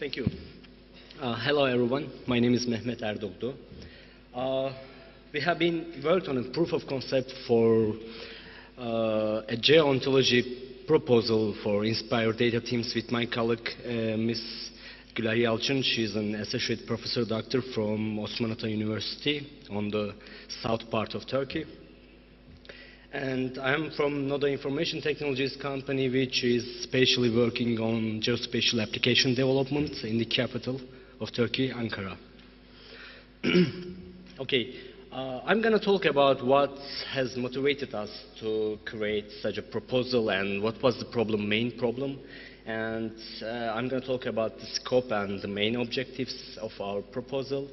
Thank you. Hello everyone, my name is Mehmet Erdogdu. We have been worked on a proof of concept for a Geo-Ontology proposal for inspired data teams with my colleague Ms. Gülay Yalçın. She's an associate professor doctor from Osman Ata University on the south part of Turkey. And I'm from Noda Information Technologies company, which is spatially working on geospatial application development in the capital of Turkey, Ankara. Okay, I'm going to talk about what has motivated us to create such a proposal and what was the main problem. And I'm going to talk about the scope and the main objectives of our proposal,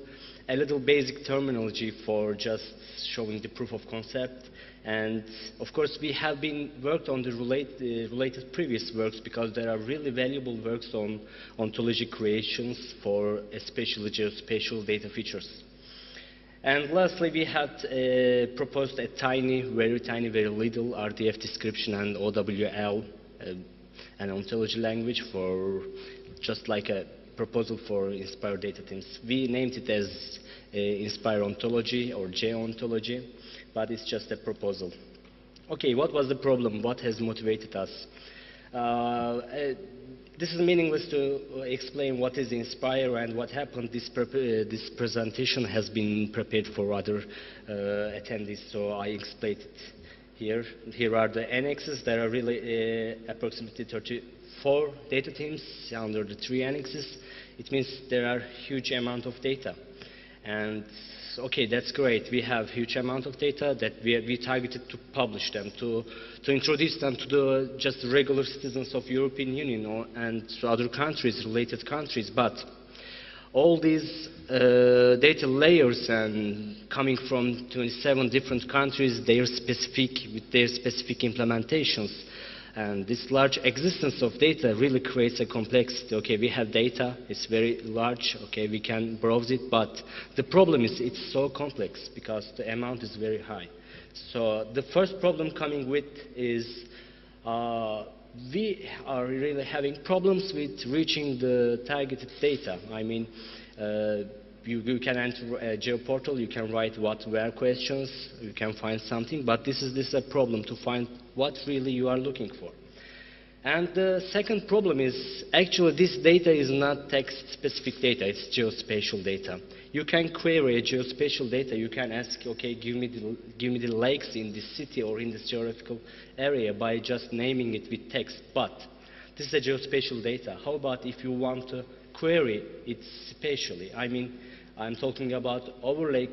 a little basic terminology for just showing the proof of concept. And of course, we have been worked on the related previous works because there are really valuable works on ontology creations for especially geospatial data features. And lastly, we had proposed a very tiny, very little RDF description and OWL, an ontology language for just like a proposal for inspired data teams. We named it as Inspire Ontology or Geo-Ontology, but it's just a proposal. Okay, what was the problem? What has motivated us? This is meaningless to explain what is Inspire and what happened. This presentation has been prepared for other attendees, so I explained it here. Here are the annexes. There are really approximately 34 data teams under the 3 annexes. It means there are huge amount of data. And okay, that's great. We have huge amount of data that we targeted to publish them, to introduce them to the just regular citizens of European Union and to other countries, related countries. But all these data layers and coming from 27 different countries, with their specific implementations. And this large existence of data really creates a complexity. Okay, we have data, it's very large, okay, we can browse it, but the problem is it's so complex because the amount is very high. So the first problem coming with is we are really having problems with reaching the targeted data. I mean, you can enter a GeoPortal, you can write what were questions, you can find something, but this is a problem to find what really you are looking for. And the second problem is actually this data is not text-specific data, it's geospatial data. You can query a geospatial data, you can ask, okay, give me the lakes in this city or in this geographical area by just naming it with text, but this is a geospatial data. How about if you want to query it spatially? I mean, I'm talking about overlay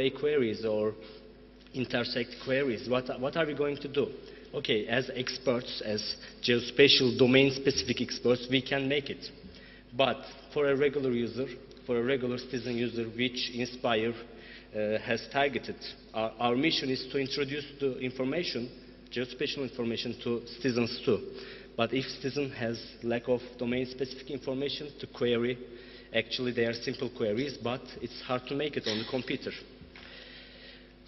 queries or intersect queries. What are we going to do? Okay, as experts, as geospatial domain-specific experts, we can make it. But for a regular user, for a regular citizen user, which Inspire has targeted, our mission is to introduce the information, geospatial information, to citizens too. But if citizen has lack of domain-specific information to query, actually they are simple queries, but it's hard to make it on the computer.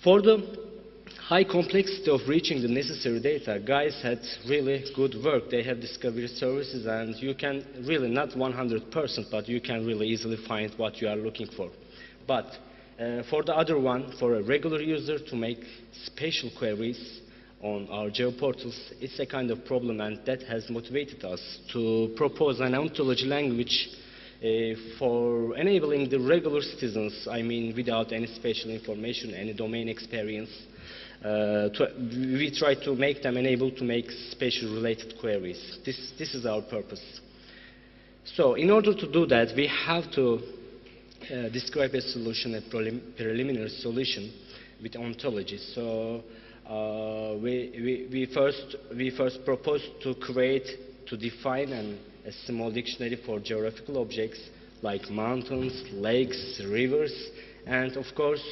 For the high complexity of reaching the necessary data, guys had really good work. They have discovery services, and you can really, not 100%, but you can really easily find what you are looking for. But for the other one, for a regular user to make spatial queries on our GeoPortals, it's a kind of problem, and that has motivated us to propose an ontology language for enabling the regular citizens, I mean without any spatial information, any domain experience. We try to make them enable to make spatial related queries. This is our purpose. So in order to do that, we have to describe a solution, a preliminary solution with ontology. So we first proposed to define a small dictionary for geographical objects like mountains, lakes, rivers, and of course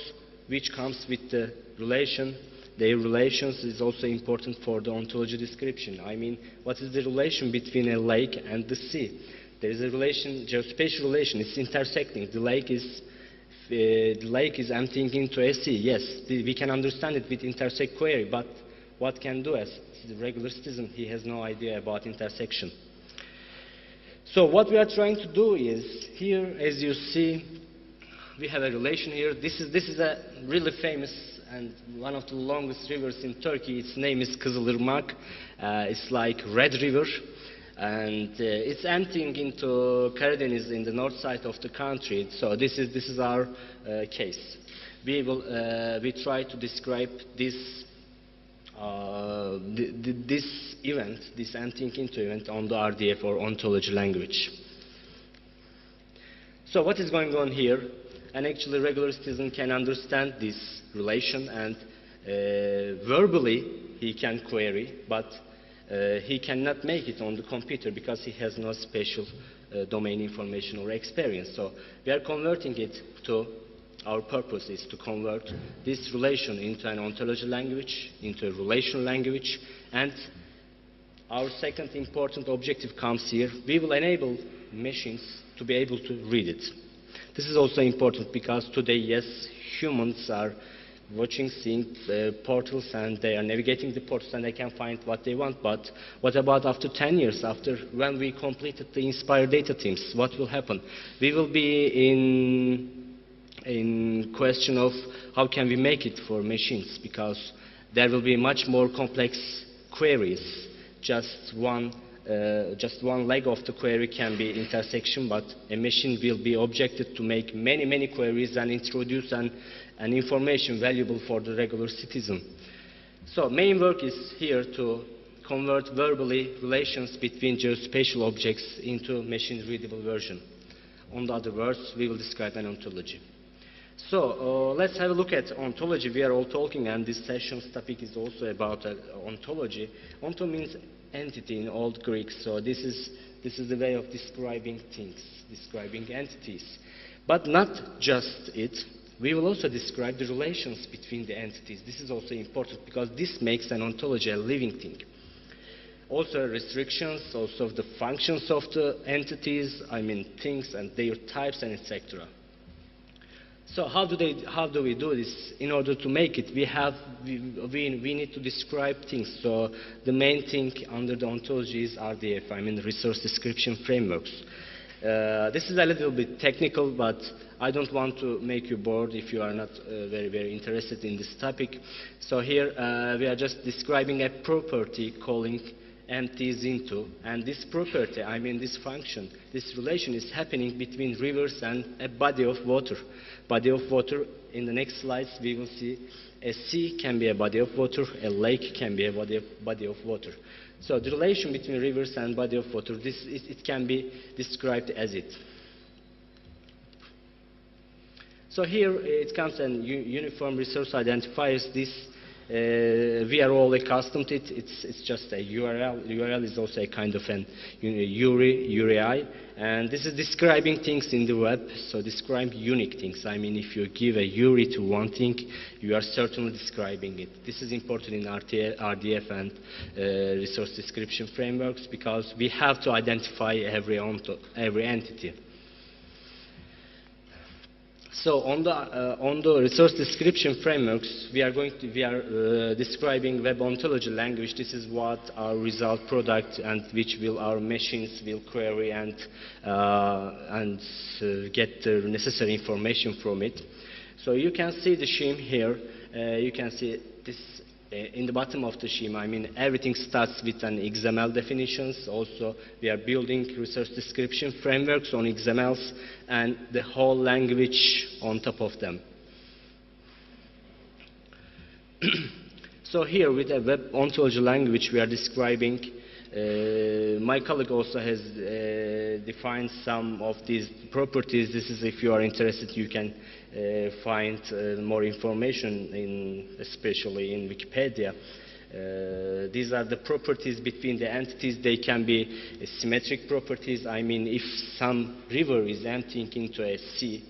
which comes with the relation. Their relations is also important for the ontology description. I mean, what is the relation between a lake and the sea? There is a relation, geospatial relation, it's intersecting. The lake is emptying into a sea. Yes, we can understand it with intersect query, but what can do as the regular citizen? He has no idea about intersection. So what we are trying to do is, here, as you see, we have a relation here. This is a really famous and one of the longest rivers in Turkey. Its name is Kızılırmak. It's like Red River. And it's emptying into Karadeniz in the north side of the country. So this is our case. We try to describe this this event, this emptying into event, on the RDF or ontology language. So what is going on here? And actually regular citizen can understand this relation, and verbally he can query, but he cannot make it on the computer because he has no special domain information or experience. So we are converting it to, our purpose is to convert this relation into an ontology language, into a relational language, and our second important objective comes here. We will enable machines to be able to read it. This is also important because today, yes, humans are watching, seeing portals, and they are navigating the portals and they can find what they want. But what about after 10 years, after when we completed the Inspire data teams? What will happen? We will be in question of how can we make it for machines, because there will be much more complex queries. Just one leg of the query can be intersection, but a machine will be objected to make many queries and introduce an information valuable for the regular citizen. So main work is here to convert verbally relations between geospatial objects into machine readable version. In other words, we will describe an ontology. So let's have a look at ontology. We are all talking, and this session's topic is also about ontology. Onto means entity in Old Greek, so this is the way of describing things, describing entities. But not just it. We will also describe the relations between the entities. This is also important because this makes an ontology a living thing. Also restrictions, also the functions of the entities, I mean things and their types and etc. So how do we do this? In order to make it, we need to describe things. So the main thing under the ontology is RDF, I mean resource description frameworks. This is a little bit technical, but I don't want to make you bored if you are not very interested in this topic. So here we are just describing a property calling empties into, and this property, I mean this function, this relation is happening between rivers and a body of water. Body of water, in the next slides we will see a sea can be a body of water, a lake can be a body of water. So the relation between rivers and body of water, it can be described as it. So here it comes an uniform resource identifiers. This we are all accustomed to it. It's just a URL. URL is also a kind of an URI, and this is describing things in the web. So describe unique things. I mean, if you give a URI to one thing, you are certainly describing it. This is important in RDF and resource description frameworks because we have to identify every entity. So on the resource description frameworks, we are describing web ontology language. This is what our result product and which will our machines will query and get the necessary information from it. So you can see the scheme here. You can see this in the bottom of the scheme. I mean, everything starts with an XML definitions. Also, we are building resource description frameworks on XMLs and the whole language on top of them. So here with a web ontology language, we are describing. My colleague also has defined some of these properties. This is, if you are interested, you can find more information, especially in Wikipedia. These are the properties between the entities. They can be symmetric properties. I mean, if some river is emptying into a sea,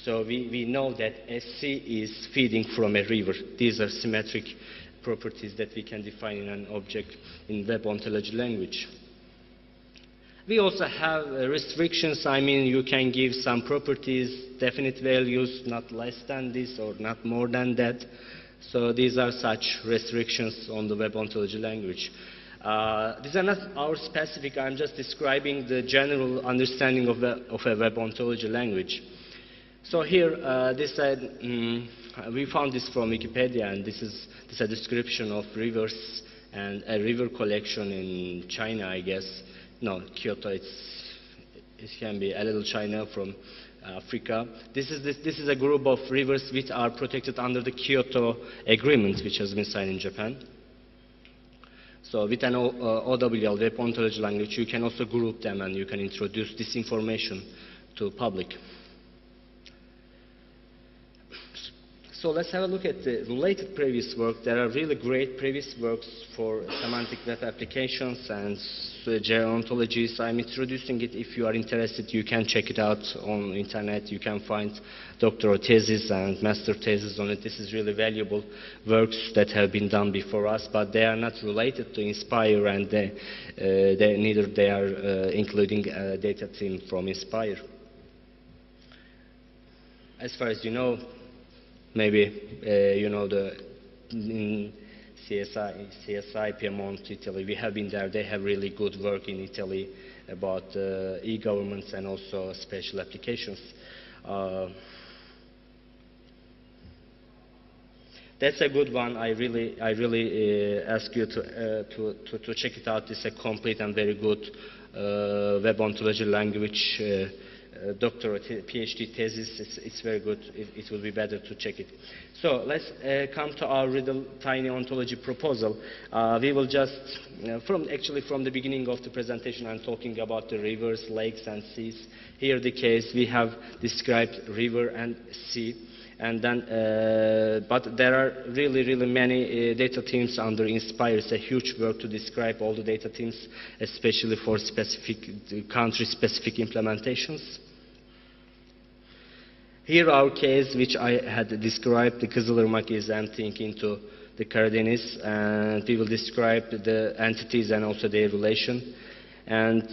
so we know that a sea is feeding from a river. These are symmetric properties that we can define in an object in web ontology language. We also have restrictions. I mean, you can give some properties, definite values, not less than this or not more than that. So these are such restrictions on the web ontology language. These are not our specific, I'm just describing the general understanding of a web ontology language. So here, we found this from Wikipedia, and this is a description of rivers and a river collection in China, I guess. No, Kyoto, it can be a little China from Africa. This is a group of rivers which are protected under the Kyoto Agreement, which has been signed in Japan. So with an OWL, web ontology language, you can also group them and you can introduce this information to public. So let's have a look at the related previous work. There are really great previous works for semantic web applications and Geo-Ontology. So I'm introducing it. If you are interested, you can check it out on the internet. You can find doctoral theses and master theses on it. This is really valuable works that have been done before us, but they are not related to Inspire, and neither they are including a data team from Inspire. As far as you know, maybe you know in CSI, Piedmont, Italy. We have been there. They have really good work in Italy about e-governments and also special applications. That's a good one. I really ask you to check it out. It's a complete and very good web ontology language doctorate, PhD thesis. It's very good. It will be better to check it. So let's come to our little tiny ontology proposal. We will just, from the beginning of the presentation, I'm talking about the rivers, lakes, and seas. Here the case, we have described river and sea. And then, but there are really many data teams under Inspire. It's a huge work to describe all the data teams, especially for specific country-specific implementations. Here our case, which I had described, the Kızılırmak is emptying into the Karadeniz, and we will describe the entities and also their relation. And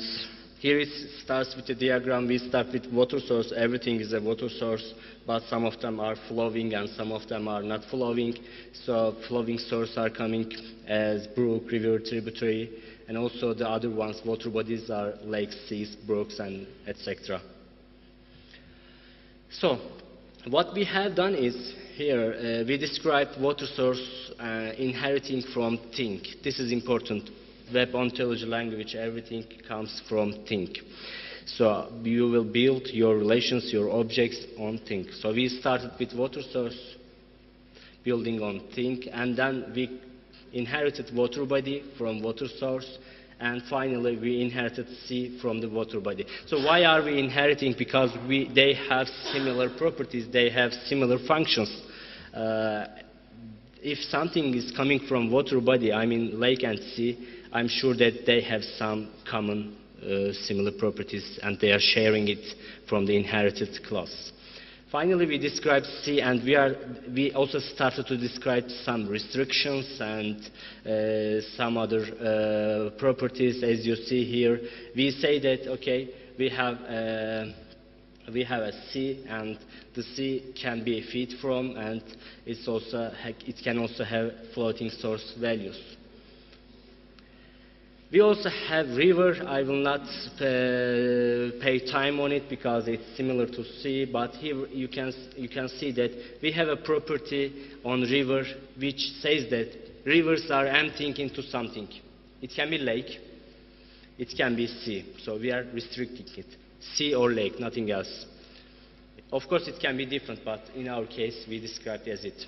here it starts with the diagram. We start with water source. Everything is a water source, but some of them are flowing and some of them are not flowing. So flowing sources are coming as brook, river, tributary, and also the other ones, water bodies, are lakes, seas, brooks, and etc. So what we have done is here we described water source inheriting from think. This is important. Web ontology language, everything comes from think. So you will build your relations, your objects on think. So we started with water source, building on think, and then we inherited water body from water source, and finally we inherited sea from the water body. So why are we inheriting? Because they have similar properties, they have similar functions. If something is coming from water body, I mean lake and sea, I'm sure that they have some common similar properties and they are sharing it from the inherited class. Finally, we described sea, and we also started to describe some restrictions and some other properties. As you see here, we say that, okay, we have a sea, and the sea can be feed from, and it can also have floating source values. We also have river. I will not pay time on it because it's similar to sea, but here you can see that we have a property on river which says that rivers are emptying into something. It can be lake, it can be sea, so we are restricting it. Sea or lake, nothing else. Of course it can be different, but in our case we described as it.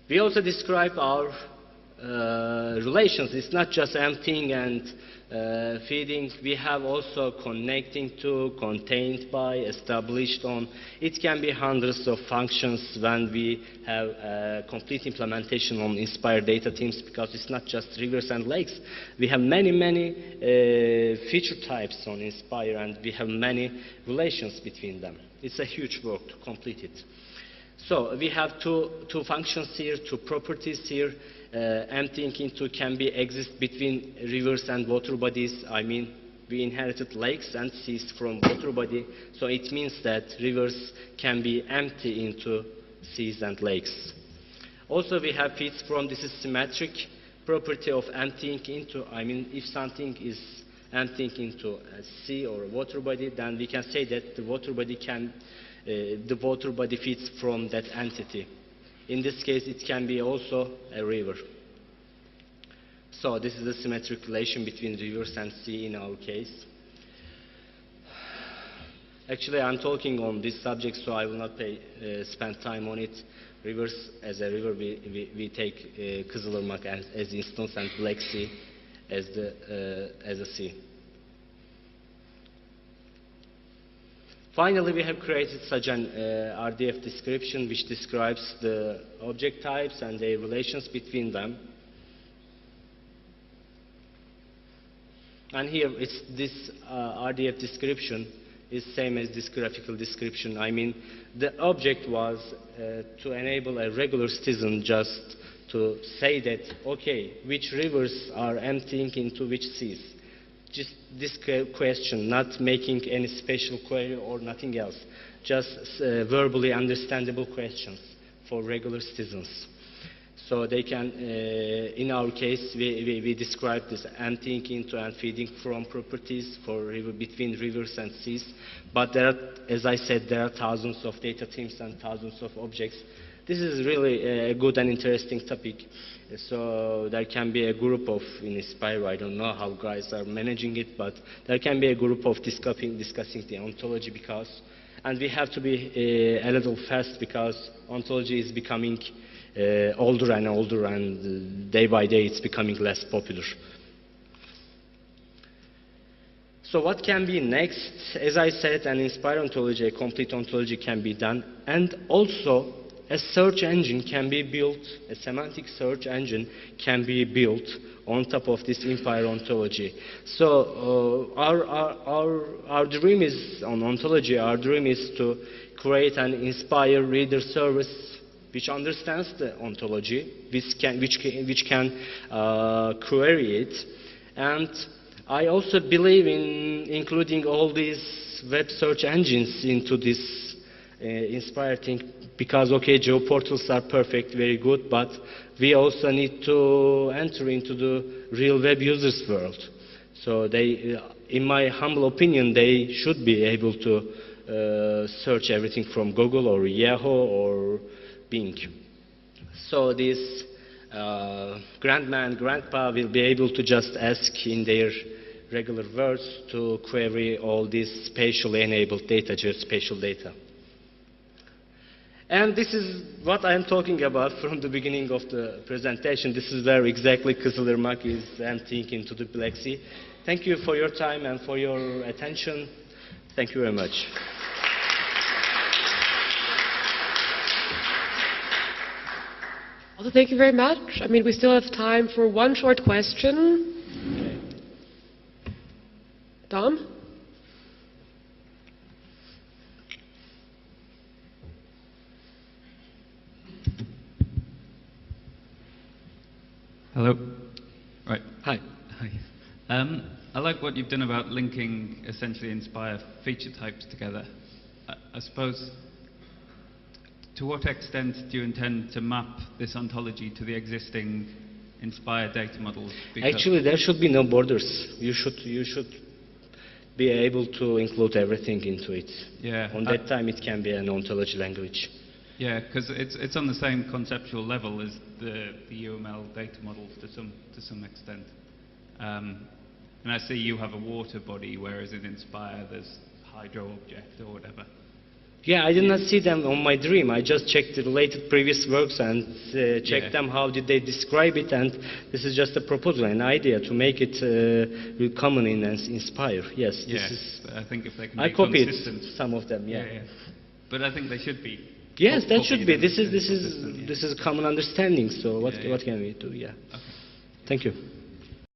We also describe our relations. It's not just emptying and feeding. We have also connecting to, contained by, established on. It can be hundreds of functions when we have a complete implementation on Inspire data teams, because it's not just rivers and lakes. We have many feature types on Inspire, and we have many relations between them. It's a huge work to complete it. So we have two functions here, two properties here. Emptying into can be exist between rivers and water bodies. I mean, we inherited lakes and seas from water body, so it means that rivers can be empty into seas and lakes. Also, we have feeds from. This is symmetric. property of emptying into, I mean, if something is emptying into a sea or a water body, then we can say that the water body feeds from that entity. In this case, it can be also a river. So this is the symmetric relation between rivers and sea in our case. Actually, I'm talking on this subject, so I will not spend time on it. Rivers, as a river, we take Kızılırmak as instance and Black Sea as a sea. Finally, we have created such an RDF description which describes the object types and their relations between them. And here, this RDF description is same as this graphical description. I mean, the object was to enable a regular citizen just to say that, okay, which rivers are emptying into which seas? Just this question, not making any special query or nothing else. Just verbally understandable questions for regular citizens. So they can, in our case, we describe this emptying into and feeding from properties for between rivers and seas. But there are, as I said, there are thousands of data teams and thousands of objects. This is really a good and interesting topic. So there can be a group of, in Inspire, I don't know how guys are managing it, but there can be a group of discussing the ontology because, and we have to be a little fast because ontology is becoming older and older, and day by day it's becoming less popular. So what can be next? As I said, an Inspire ontology, a complete ontology can be done, and also a search engine can be built, a semantic search engine can be built on top of this Inspire ontology. So our dream is, on ontology, our dream is to create an Inspire reader service which understands the ontology, which can query it. And I also believe in including all these web search engines into this Inspire thing, because, okay, geoportals are perfect, very good, but we also need to enter into the real web users world. So they, in my humble opinion, they should be able to search everything from Google or Yahoo or Bing. So this grandma and grandpa will be able to just ask in their regular words to query all this spatially enabled data, geospatial data. And this is what I am talking about from the beginning of the presentation. This is where exactly Kızılırmak is emptying into the Black Sea. Thank you for your time and for your attention. Thank you very much. Also, thank you very much. I mean, we still have time for one short question. Dom? Hello. Right. Hi. Hi. I like what you've done about linking essentially Inspire feature types together. I suppose, to what extent do you intend to map this ontology to the existing Inspire data models? Because actually, there should be no borders. You should be able to include everything into it. Yeah. On that time, it can be an ontology language. Yeah, because it's on the same conceptual level as the UML data models to some extent. And I see you have a water body, whereas in Inspire there's hydro object or whatever. Yeah, I did not see them on my dream. I just checked the related previous works and checked them, how did they describe it, and this is just a proposal, an idea to make it common in Inspire. Yes, this is. I think if they can I be copied consistent. some of them. Yeah. But I think they should be. Yes, that should be. This consistent, is common understanding. So what can we do? Yeah. Okay. Thank you.